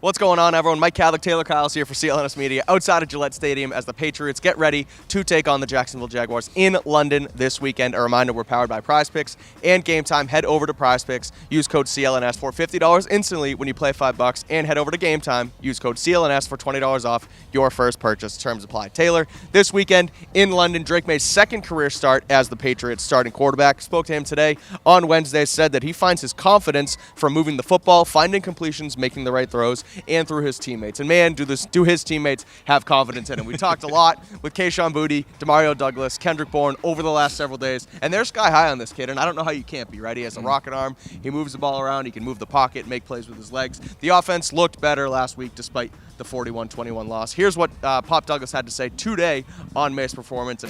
What's going on, everyone? Mike Kadlick, Tayler Kyles here for CLNS Media outside of Gillette Stadium as the Patriots get ready to take on the Jacksonville Jaguars in London this weekend. A reminder, we're powered by Prize Picks and Game Time. Head over to Prize Picks, use code CLNS for $50 instantly when you play $5, and head over to Game Time, use code CLNS for $20 off your first purchase. Terms apply. Taylor, this weekend in London, Drake Maye's second career start as the Patriots starting quarterback. Spoke to him today on Wednesday, said that he finds his confidence from moving the football, finding completions, making the right throws, and through his teammates. And man, do his teammates have confidence in him. We talked a lot with Kayshon Boutte, Demario Douglas, Kendrick Bourne over the last several days, and they're sky high on this kid, and I don't know how you can't be, right? He has a rocket arm, he moves the ball around, he can move the pocket, make plays with his legs. The offense looked better last week despite the 41-21 loss. Here's what Pop Douglas had to say today on Maye's performance.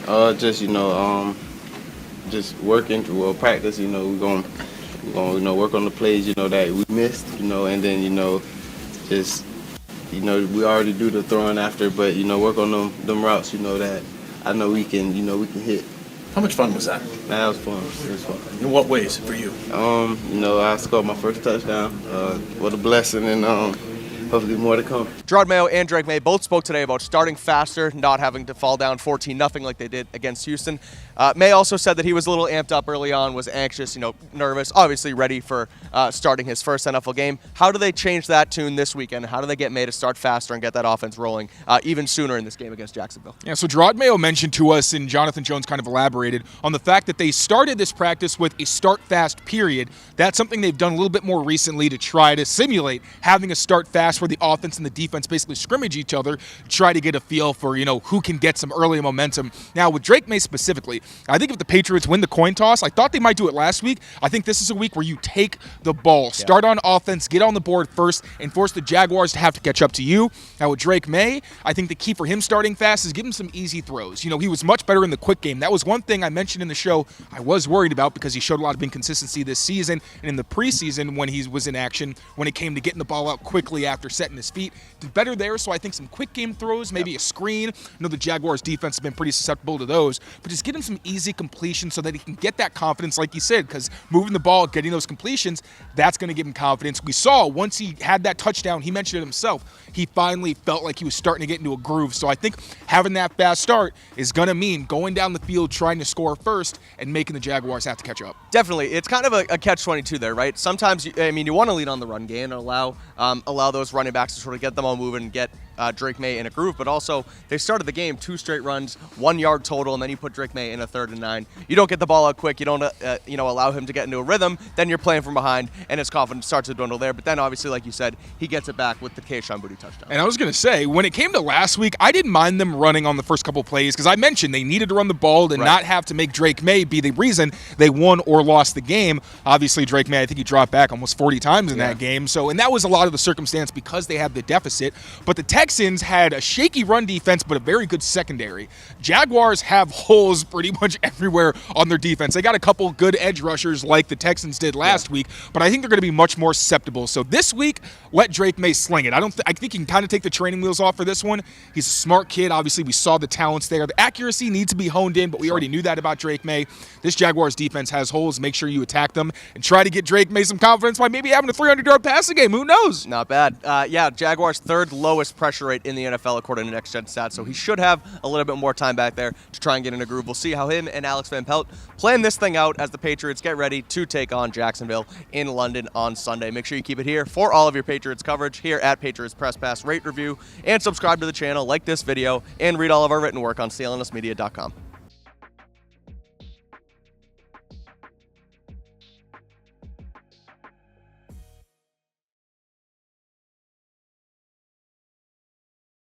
Just working through practice, we're going to work on the plays, that we missed, and then, we already do the throwing after, but, work on them routes, that I know we can hit. How much fun was that? That was fun. It was fun. In what ways for you? I scored my first touchdown. What a blessing, and hopefully more to come. Jerod Mayo and Drake Maye both spoke today about starting faster, not having to fall down 14-0 like they did against Houston. Maye also said that he was a little amped up early on, was anxious, nervous, obviously ready for starting his first NFL game. How do they change that tune this weekend? How do they get Maye to start faster and get that offense rolling even sooner in this game against Jacksonville? Yeah, so Jerod Mayo mentioned to us, and Jonathan Jones kind of elaborated on the fact that they started this practice with a start fast period. That's something they've done a little bit more recently to try to simulate having a start fast where the offense and the defense basically scrimmage each other, try to get a feel for, who can get some early momentum. Now, with Drake Maye specifically, I think if the Patriots win the coin toss, I thought they might do it last week. I think this is a week where you take the ball, start on offense, get on the board first, and force the Jaguars to have to catch up to you. Now, with Drake Maye, I think the key for him starting fast is give him some easy throws. He was much better in the quick game. That was one thing I mentioned in the show I was worried about because he showed a lot of inconsistency this season and in the preseason when he was in action, when it came to getting the ball out quickly after setting his feet. Did better there, so I think some quick game throws, maybe a screen. I know the Jaguars defense has been pretty susceptible to those, but just get him some easy completion so that he can get that confidence, like you said, because moving the ball, getting those completions, that's going to give him confidence. We saw once he had that touchdown, he mentioned it himself, he finally felt like he was starting to get into a groove. So I think having that fast start is going to mean going down the field, trying to score first, and making the Jaguars have to catch up. Definitely. It's kind of a catch-22 there, right? Sometimes, you want to lead on the run game and allow those running backs to sort of get them all moving and get Drake Maye in a groove, but also they started the game 2 straight runs, 1 yard total, and then you put Drake Maye in a 3rd and 9. You don't get the ball out quick. You don't allow him to get into a rhythm. Then you're playing from behind, and his confidence starts to dwindle there. But then, obviously, like you said, he gets it back with the Kayshon Boutte touchdown. And I was going to say, when it came to last week, I didn't mind them running on the first couple plays because I mentioned they needed to run the ball and not have to make Drake Maye be the reason they won or lost the game. Obviously, Drake Maye, I think he dropped back almost 40 times in that game. And that was a lot of the circumstance because they had the deficit. But the Texans had a shaky run defense, but a very good secondary. Jaguars have holes pretty much everywhere on their defense. They got a couple good edge rushers like the Texans did last week, but I think they're going to be much more susceptible. So this week, let Drake Maye sling it. I think he can kind of take the training wheels off for this one. He's a smart kid. Obviously, we saw the talents there. The accuracy needs to be honed in, but we already knew that about Drake Maye. This Jaguars defense has holes. Make sure you attack them and try to get Drake Maye some confidence by maybe having a 300-yard passing game. Who knows? Not bad. Jaguars' 3rd lowest pressure rate in the NFL according to Next Gen Stats, so he should have a little bit more time back there to try and get in a groove. We'll see how him and Alex Van Pelt plan this thing out as the Patriots get ready to take on Jacksonville in London on Sunday. Make sure you keep it here for all of your Patriots coverage here at Patriots Press Pass. Rate, review, and subscribe to the channel, like this video, and read all of our written work on CLNSmedia.com.